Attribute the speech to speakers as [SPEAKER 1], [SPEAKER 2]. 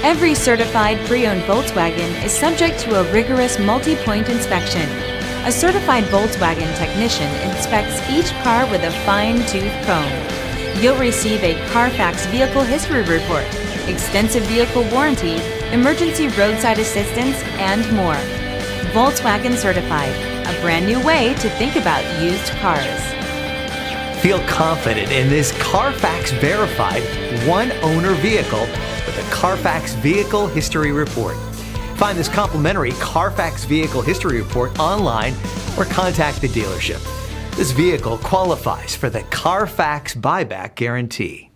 [SPEAKER 1] Every certified pre-owned Volkswagen is subject to a rigorous multi-point inspection. A certified Volkswagen technician inspects each car with a fine-tooth comb. You'll receive a Carfax Vehicle History Report, extensive vehicle warranty, emergency roadside assistance, and more. Volkswagen Certified, a brand new way to think about used cars.
[SPEAKER 2] Feel confident in this Carfax verified one-owner vehicle with a Carfax Vehicle History Report. Find this complimentary Carfax Vehicle History Report online or contact the dealership. This vehicle qualifies for the Carfax Buyback Guarantee.